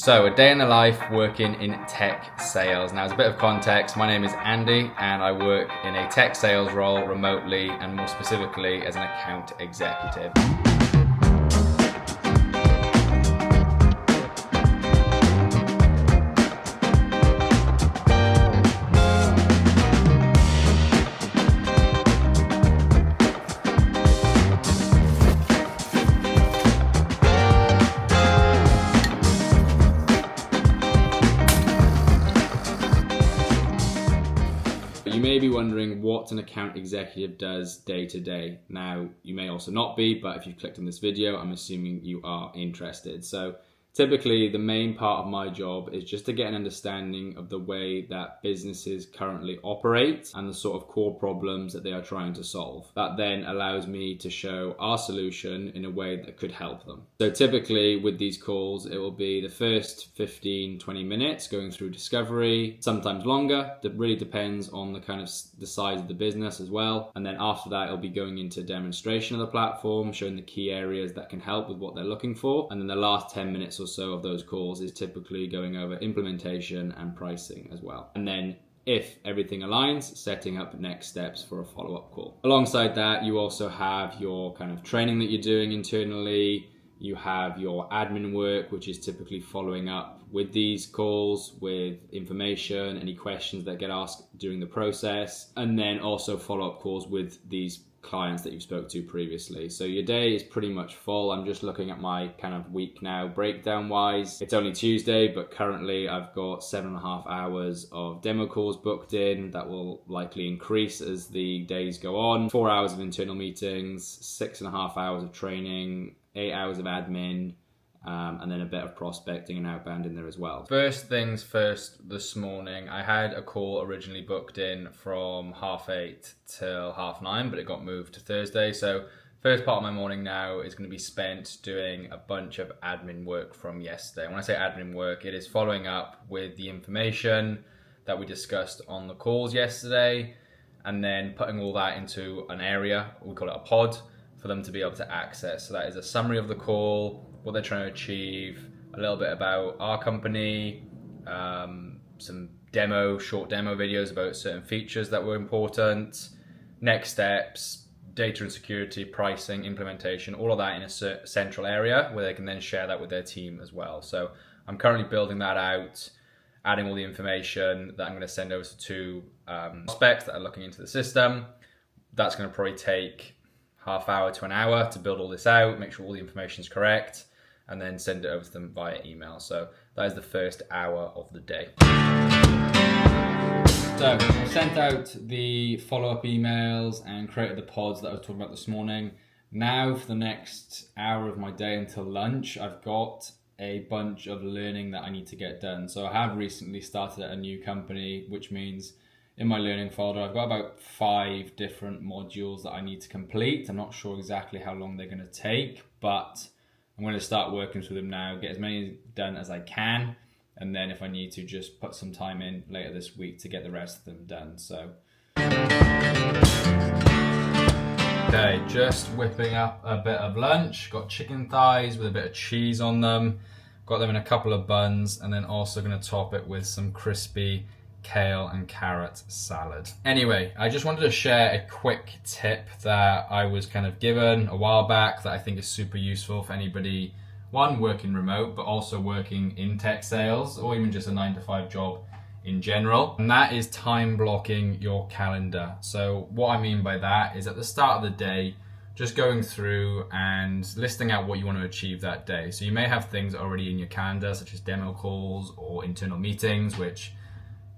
So, a day in the life working in tech sales. Now, as a bit of context, my name is Andy and I work in a tech sales role remotely and more specifically as an account executive. You may be wondering what an account executive does day to day. Now, you may also not be, but if you've clicked on this video, I'm assuming you are interested. So typically, the main part of my job is just to get an understanding of the way that businesses currently operate and the sort of core problems that they are trying to solve. That then allows me to show our solution in a way that could help them. So typically with these calls, it will be the first 15-20 minutes going through discovery, sometimes longer. That really depends on the kind of the size of the business as well. And then after that, it'll be going into demonstration of the platform, showing the key areas that can help with what they're looking for. And then the last 10 minutes or so of those calls is typically going over implementation and pricing as well. And then if everything aligns, setting up next steps for a follow-up call. Alongside that, you also have your kind of training that you're doing internally. You have your admin work, which is typically following up with these calls with information, any questions that get asked during the process, and then also follow-up calls with these clients that you spoke to previously. So your day is pretty much full. I'm just looking at my kind of week now breakdown wise. It's only Tuesday, but currently I've got 7.5 hours of demo calls booked in. That will likely increase as the days go on. 4 hours of internal meetings, 6.5 hours of training, 8 hours of admin, and then a bit of prospecting and outbound in there as well. First things first, this morning, I had a call originally booked in from 8:30 till 9:30, but it got moved to Thursday. So first part of my morning now is going to be spent doing a bunch of admin work from yesterday. When I say admin work, it is following up with the information that we discussed on the calls yesterday, and then putting all that into an area, we call it a pod, for them to be able to access. So that is a summary of the call, what they're trying to achieve, a little bit about our company, some short demo videos about certain features that were important, next steps, data and security, pricing, implementation, all of that in a central area where they can then share that with their team as well. So I'm currently building that out, adding all the information that I'm going to send over to prospects that are looking into the system. That's going to probably take half hour to an hour to build all this out, make sure all the information is correct, and then send it over to them via email. So that is the first hour of the day. So I sent out the follow-up emails and created the pods that I was talking about this morning. Now for the next hour of my day until lunch, I've got a bunch of learning that I need to get done. So I have recently started at a new company, which means in my learning folder, I've got about 5 different modules that I need to complete. I'm not sure exactly how long they're going to take, but I'm going to start working through them now, get as many done as I can, and then if I need to, just put some time in later this week to get the rest of them done. So, okay, just whipping up a bit of lunch. Got chicken thighs with a bit of cheese on them. Got them in a couple of buns, and then also going to top it with some crispy kale and carrot salad. Anyway, I just wanted to share a quick tip that I was kind of given a while back that I think is super useful for anybody, one, working remote, but also working in tech sales or even just a 9-to-5 job in general. And that is time blocking your calendar. So what I mean by that is at the start of the day, just going through and listing out what you want to achieve that day. So you may have things already in your calendar, such as demo calls or internal meetings, which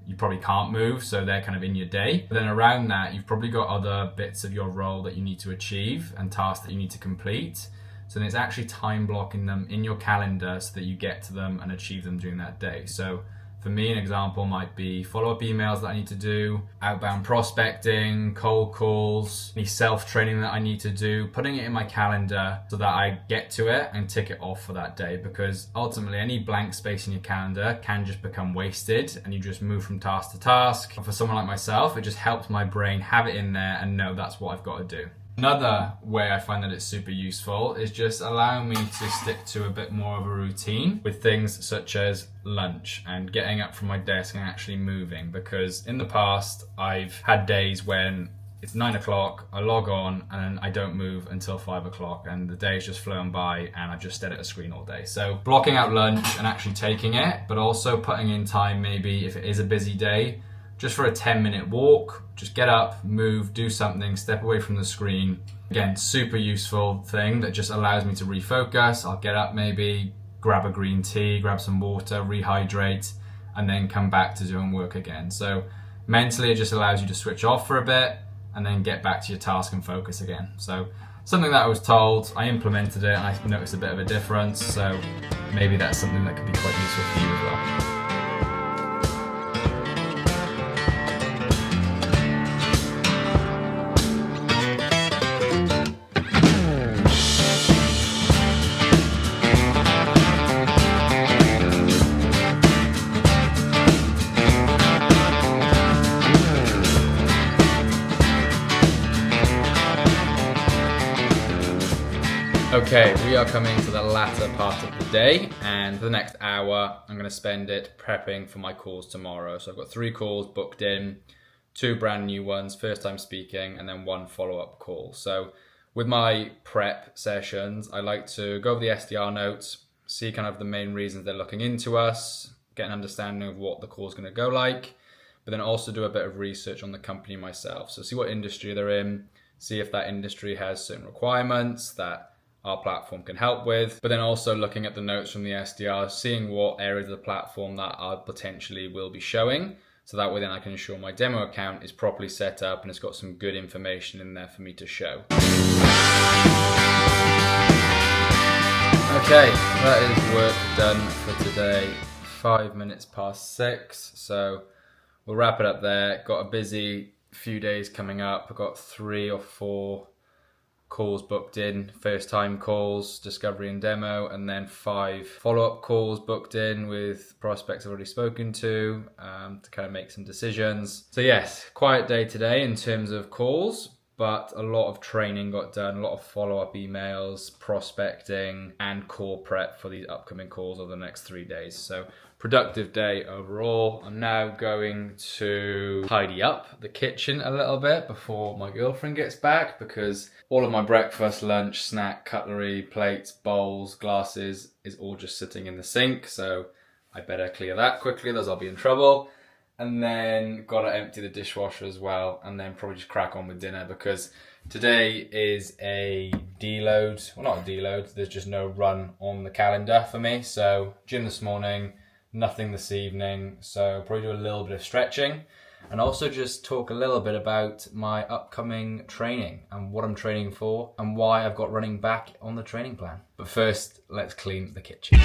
you probably can't move, so they're kind of in your day. But then around that, you've probably got other bits of your role that you need to achieve and tasks that you need to complete. So then it's actually time blocking them in your calendar so that you get to them and achieve them during that day. So for me, an example might be follow-up emails that I need to do, outbound prospecting, cold calls, any self-training that I need to do, putting it in my calendar so that I get to it and tick it off for that day, because ultimately any blank space in your calendar can just become wasted and you just move from task to task. And for someone like myself, it just helps my brain have it in there and know that's what I've got to do. Another way I find that it's super useful is just allowing me to stick to a bit more of a routine with things such as lunch and getting up from my desk and actually moving, because in the past I've had days when it's 9 o'clock, I log on and I don't move until 5 o'clock and the day's just flown by and I've just stared at a screen all day. So blocking out lunch and actually taking it, but also putting in time maybe if it is a busy day, just for a 10-minute walk, just get up, move, do something, step away from the screen. Again, super useful thing that just allows me to refocus. I'll get up maybe, grab a green tea, grab some water, rehydrate, and then come back to doing work again. So mentally, it just allows you to switch off for a bit and then get back to your task and focus again. So something that I was told, I implemented it and I noticed a bit of a difference. So maybe that's something that could be quite useful for you as well. Okay, we are coming to the latter part of the day, and for the next hour I'm going to spend it prepping for my calls tomorrow. So I've got 3 calls booked in, 2 brand new ones, first time speaking, and then 1 follow-up call. So with my prep sessions, I like to go over the SDR notes, see kind of the main reasons they're looking into us, get an understanding of what the call is going to go like, but then also do a bit of research on the company myself. So see what industry they're in, see if that industry has certain requirements that our platform can help with, but then also looking at the notes from the SDR, seeing what areas of the platform that I potentially will be showing, so that way then I can ensure my demo account is properly set up and it's got some good information in there for me to show. Okay, that is work done for today. 5 minutes past 6, so we'll wrap it up there. Got a busy few days coming up. I've got 3 or 4 calls booked in, first time calls, discovery and demo, and then 5 follow-up calls booked in with prospects I've already spoken to kind of make some decisions. So yes, quiet day today in terms of calls, but a lot of training got done, a lot of follow-up emails, prospecting, and call prep for these upcoming calls over the next 3 days. So productive day overall. I'm now going to tidy up the kitchen a little bit before my girlfriend gets back, because all of my breakfast, lunch, snack, cutlery, plates, bowls, glasses is all just sitting in the sink. So I better clear that quickly, otherwise I'll be in trouble. And then gotta empty the dishwasher as well, and then probably just crack on with dinner, because today is a deload. Well, not a deload, there's just no run on the calendar for me. So gym this morning, nothing this evening, so probably do a little bit of stretching and also just talk a little bit about my upcoming training and what I'm training for and why I've got running back on the training plan. But first, let's clean the kitchen.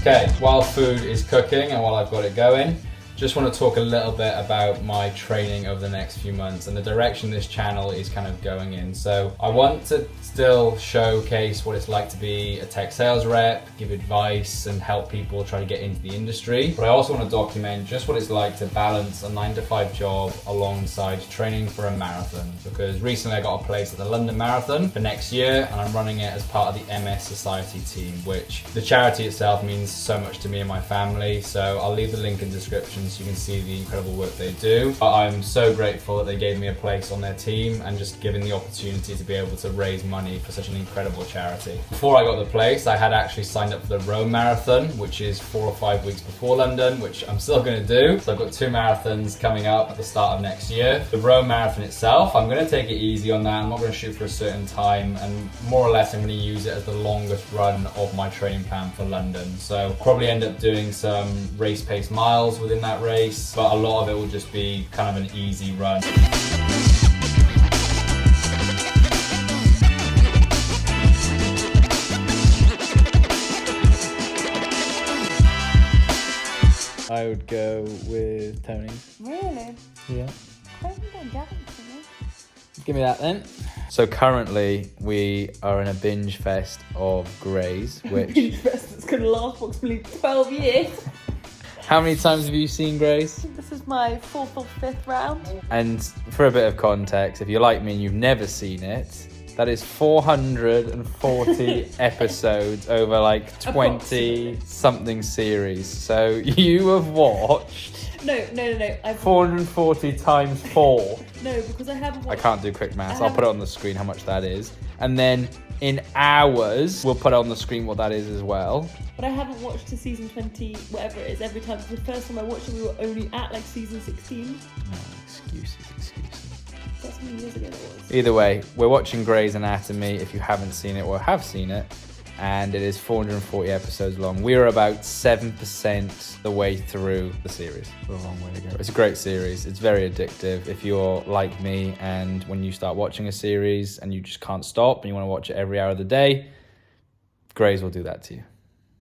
Okay, while food is cooking and while I've got it going, just want to talk a little bit about my training over the next few months and the direction this channel is kind of going in. So I want to still showcase what it's like to be a tech sales rep, give advice and help people try to get into the industry. But I also want to document just what it's like to balance a 9-to-5 job alongside training for a marathon. Because recently I got a place at the London Marathon for next year and I'm running it as part of the MS Society team, which the charity itself means so much to me and my family. So I'll leave the link in the description so you can see the incredible work they do. But I'm so grateful that they gave me a place on their team and just given the opportunity to be able to raise money for such an incredible charity. Before I got the place, I had actually signed up for the Rome Marathon, which is 4 or 5 weeks before London, which I'm still going to do. So I've got 2 marathons coming up at the start of next year. The Rome Marathon itself, I'm going to take it easy on that. I'm not going to shoot for a certain time, and more or less I'm going to use it as the longest run of my training plan for London. So probably end up doing some race pace miles within that race, but a lot of it will just be kind of an easy run. I would go with Tony. Really? Yeah. I haven't done that for me. Give me that then. So currently we are in a binge fest of Greys, which... Binge fest that's going to last approximately 12 years. How many times have you seen Greys? This is my 4th or 5th round. And for a bit of context, if you're like me and you've never seen it, that is 440 episodes over like 20-something series. So you have watched... No. 440 times 4. No, because I haven't watched... I can't do quick maths. I'll put it on the screen how much that is. And then in hours, we'll put on the screen what that is as well. But I haven't watched to season 20, whatever it is, every time. The first time I watched it, we were only at like season 16. No, excuses. That's how many years ago that was. Either way, we're watching Grey's Anatomy if you haven't seen it or have seen it. And it is 440 episodes long. We are about 7% the way through the series. A long way to go. It's a great series. It's very addictive. If you're like me and when you start watching a series and you just can't stop and you want to watch it every hour of the day, Grey's will do that to you.